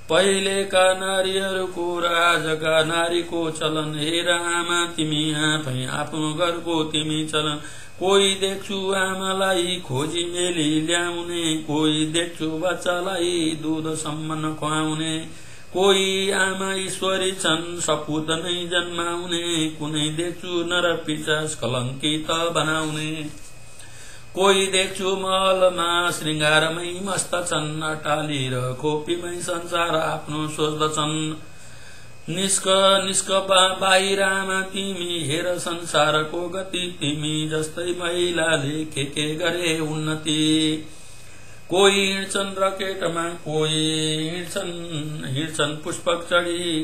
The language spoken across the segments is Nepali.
पहिलेका नारीहरूको र आजका नारीको चलन हेर आमा तिमी आफै आफ्नो घरको तिमी चलन कोही देख्छु आमालाई खोजी मेली ल्याउने कोही देख्छु बच्चालाई दुधसम्म नखुवाउने कोही आमा ईश्वरी छन् सपुत नै जन्माउने कुनै देख्छु नर पिशाच कलंकित बनाउने कोही देख्छु महलमा श्रृंगारमै मस्त छन् अटाली र खोपीमै संसार आफ्नो सोच्दछन् निष्क बाहिर आमा तिमी हेर संसारको गति तिमी जस्तै महिलाले के गरे उन्नति कोही हिँड्छन् रकेटमा कोही हिँड्छन् पुष्पक चढी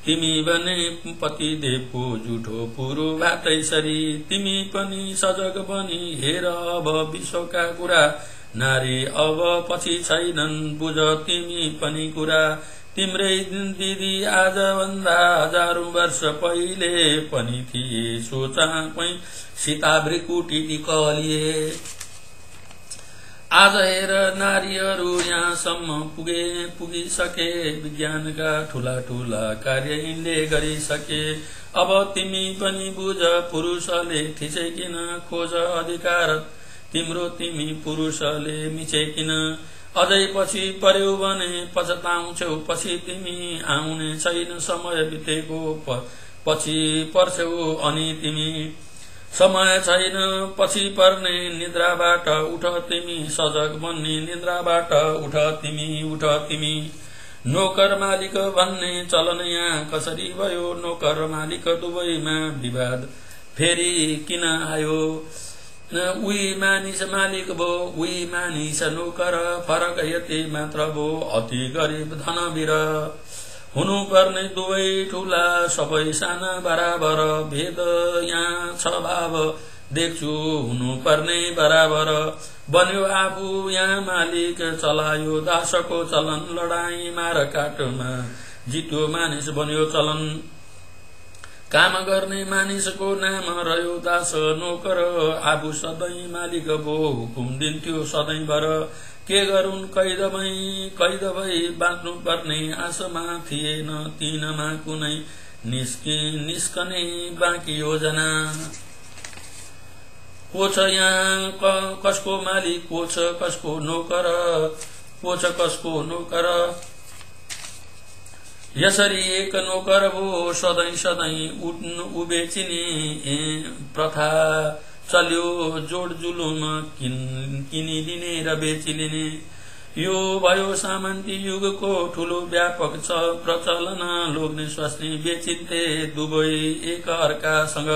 तिमी भने पति देवको जुठो पुरो भातैसरी तिमी पनि सजग बनी हेर अब विश्वका कुरा नारी अब पछि छैनन् बुझ तिमी पनि कुरा तिम्रै दिदी आज भन्दा हजारौं वर्ष पहिले पनि थिए सोचा कोही सीता भ्रिकुटी कलिए आज हेर नारीहरू यहाँसम्म पुगिसके विज्ञानका ठूला कार्य यिनले गरिसके अब तिमी पनि बुझ पुरुषले थिचेकिन खोज अधिकार तिम्रो तिमी पुरुषले मिचेकिन अझै पछि पर्यौ भने पछताउँछौ पछि तिमी आउने छैन समय बितेको पछि पर्छौ अनि तिमी समय छैन पछि पर्ने निद्राबाट उठ तिमी सजग बन्ने निद्राबाट उठ तिमी नोकर मालिक भन्ने चलन यहाँ कसरी भयो नोकर मालिक दुवैमा विवाद फेरि किन आयो उही मानिस मालिक भो उही मानिस नोकर फरक यति मात्र भो अति गरिब धनवीर हुनु पर्ने दुवै ठूला सबै साना बराबर भेद यहाँ छ भाव देख्छु हुनु पर्ने बराबर बन्यो आफू यहाँ मालिक चलायो दासको चलन लडाई मार काटमा जित्यो मानिस बन्यो चलन काम गर्ने मानिसको नाम रह्यो दास नोकर आफू सधैँ मालिक भो हुकुम दिन्थ्यो सधैँभर के गरून् कैद भई बाँच्नु पर्ने आशमा थिएन तिनमा कुनै निस्कने बाँकी योजना को छ यहाँ कसको मालिक को छ कसको नोकर यसरी एक नोकर भो सधैँ उबेचिने प्रथा चल्यो जोड जुलुम किनिदिने र बेचिलिने यो भयो सामन्ती युगको ठूलो व्यापक छ प्रचलन लोग्ने स्वास्नी बेचिन्थे दुवै एक अर्कासँग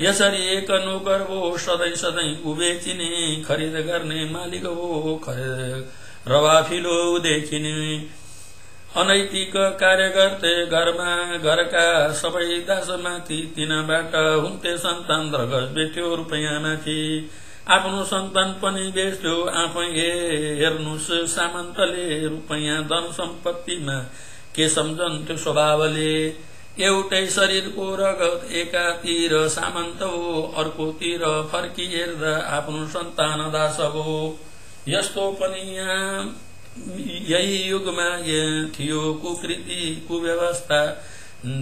यसरी एक नोकर भो सधैँ उबेचिने खरिद गर्ने मालिक भो रवाफिलो देखिने अनैतिक कार्य गर्थे घरका सबै दासमाथि तिनबाट हुन्थे सन्तान रगत बेच्यो रुपैयाँमाथि आफ्नो सन्तान पनि बेच्यो आफै हेर्नुस् सामन्तले रुपैयाँ धन सम्पत्तिमा के सम्झन्थ्यो स्वभावले एउटै शरीरको रगत एकातिर सामन्त हो अर्कोतिर फर्की हेर्दा आफ्नो सन्तान दास हो यस्तो पनि यहाँ यही युगमा थियो कुकृति कुव्यवस्था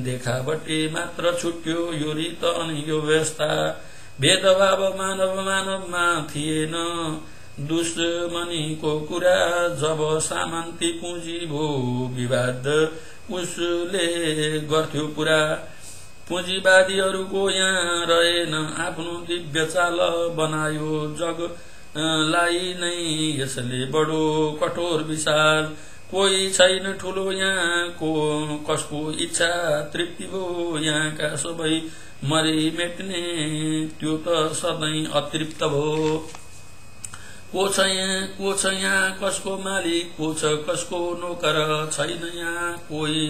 देखाबटे मात्र छुट्यो यो रीत अनि यो व्यवस्था भेदभाव मानवमा थिएन दुश्मनीको कुरा जब सामन्ती पुँजी भो विवाद उसले गर्थ्यो पुरा पुँजीवादीहरूको यहाँ रहेन आफ्नो दिव्य चाल बनायो जग लाई नै यसले बडो कठोर विशाल कोही छैन ठूलो यहाँको कसको इच्छा तृप्ति भो यहाँका सबै मरि मेट्ने त्यो त सधैँ अतृप्त भो को छ यहाँ कसको मालिक को छ कसको नोकर छैन यहाँ कोही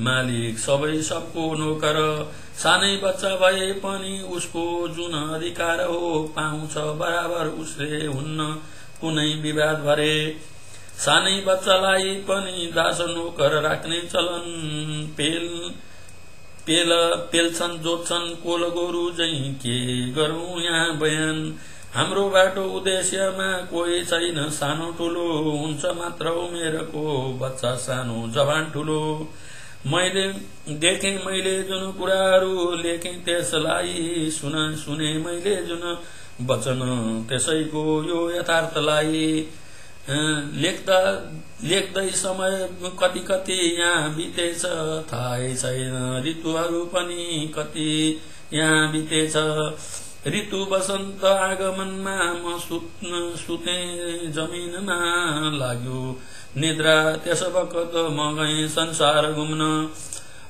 मालिक सबै सबको नोकर सानै बच्चा भए पनि उसको जुन अधिकार हो पाउँछ बराबर उसले हुन्न कुनै विवाद भरे सानै बच्चालाई पनि दास नोकर राख्ने चलन पेल्छन् जोत्छन् कोल गोरु झैं के गरौं यहाँ बयान हाम्रो बाटो उद्देश्यमा कोही छैन सानो ठुलो, हुन्छ मात्र उमेरको बच्चा सानो जवान ठुलो। मैले देखेँ मैले जुन कुराहरू लेखेँ त्यसलाई, सुने मैले जुन वचन त्यसैको यो यथार्थलाई। लेख्दै समय कति यहाँ बितेछ थाहै छैन, ऋतुहरू पनि कति यहाँ बितेछ। ऋतु वसन्त आगमनमा म सुते जमिनमा लाग्यो निद्रा, त्यस बखत म गएँ संसार घुम्न।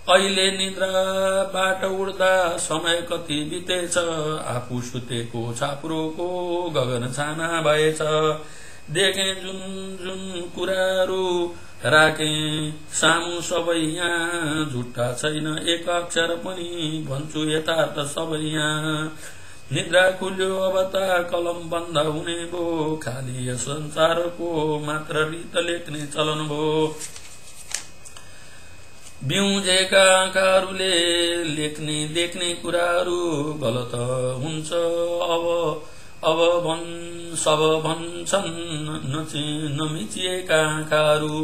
अहिले निद्राबाट उड्दा समय कति बितेछ, आफू सुतेको छाप्रोको गगन छाना भएछ। देखेँ जुन जुन कुराहरू राखेँ सामु सबै यहाँ, झुट्टा छैन एक अक्षर पनि भन्छु यथार्थ सबै यहाँ। निद्रा खुल्यो अब त कलम बन्द हुने भो, खाली यस संसारको मात्र रीत लेख्ने चलन भो। बिउजेका आँखाहरूले लेख्ने देख्ने कुराहरू गलत हुन्छ अब सब भन्छन् नमिचिएका आँखाहरू।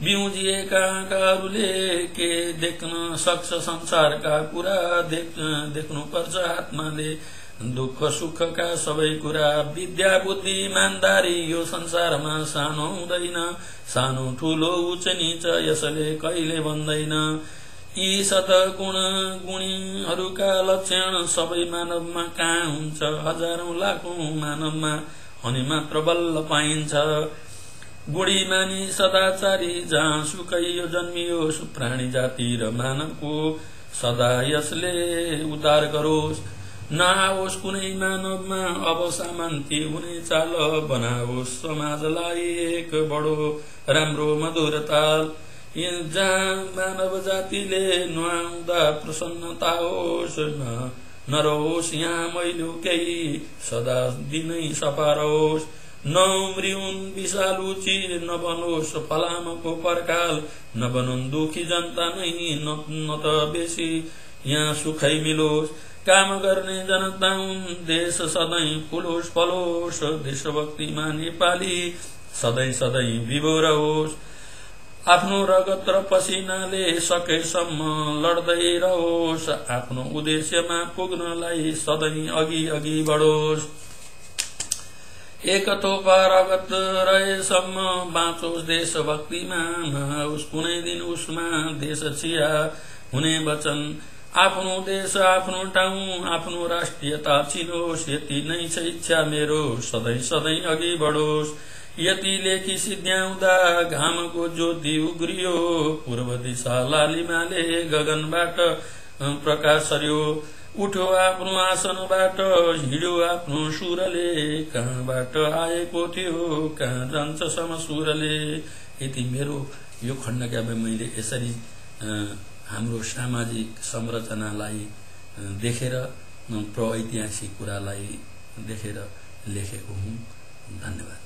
बिउजिएका आँखाहरूले के देख्न सक्छ संसारका कुरा, देख्नु पर्छ आत्माले दुःख सुखका सबै कुरा। विद्या बुद्धि इमानदारी यो संसारमा सानो हुँदैन, सानो ठुलो उच्च नीच यसले कहिले भन्दैन। यी सद्गुण गुणीहरूका लक्षण सबै मानवमा कहाँ हुन्छ, हजारौं लाखौं मानवमा अनि मात्र बल्ल पाइन्छ। गुणी मानी सदाचारी जहाँ सुकै यो जन्मियोस्, प्राणी जाति र मानवको सदा यसले उद्धार गरोस्। नआओस् कुनै मानवमा अब शान्ति हुने चाल, बनाओस् समाजलाई एक बडो राम्रो मधुर ताल। जहाँ मानव जातिले नुहाउँदा प्रसन्नता होस्, नरहोस् यहाँ मैलो केही सदा दिनै सफा रहोस्। नउम्रिउन् विषालु चिज नबनोस् फलामको पर्खाल, नबनुन् दुखी जनता नै न त बेसी यहाँ सुखै मिलोस्। काम गर्ने जनता हुन् देश सधैँ फुलोस् फलोस्, देशभक्तिमा नेपाली सधैँ सधैँ विभोर होस्। आफ्नो रगत र पसिनाले सकेसम्म लड्दै रहोस्, आफ्नो उद्देश्यमा पुग्नलाई सधैँ अघि बढोस्। एक थोपा रगत रहेसम्म बाँचोस् देशभक्तिमा, नआओस् कुनै दिन उसमा देश छिया हुने वचन। आफ्नो देश आफ्नो ठाउँ आफ्नो राष्ट्रियता चिनोस्, यति नै छ इच्छा मेरो सधैँ सधैँ अघि बढोस्। यति लेखी सिद्ध्याउँदा घामको ज्योति उग्रियो, पूर्व दिशा लालिमाले गगनबाट प्रकाश सर्यो। उठ्यो आफ्नो आसनबाट हिँड्यो आफ्नो सुरले, कहाँबाट आएको थियो कहाँ जान्छ समसुरले। यति मेरो यो खण्डकाव्य मैले यसरी हाम्रो सामाजिक संरचनालाई देखेर प्रागैतिहासिक कुरालाई देखेर लेखेको हुँ। धन्यवाद।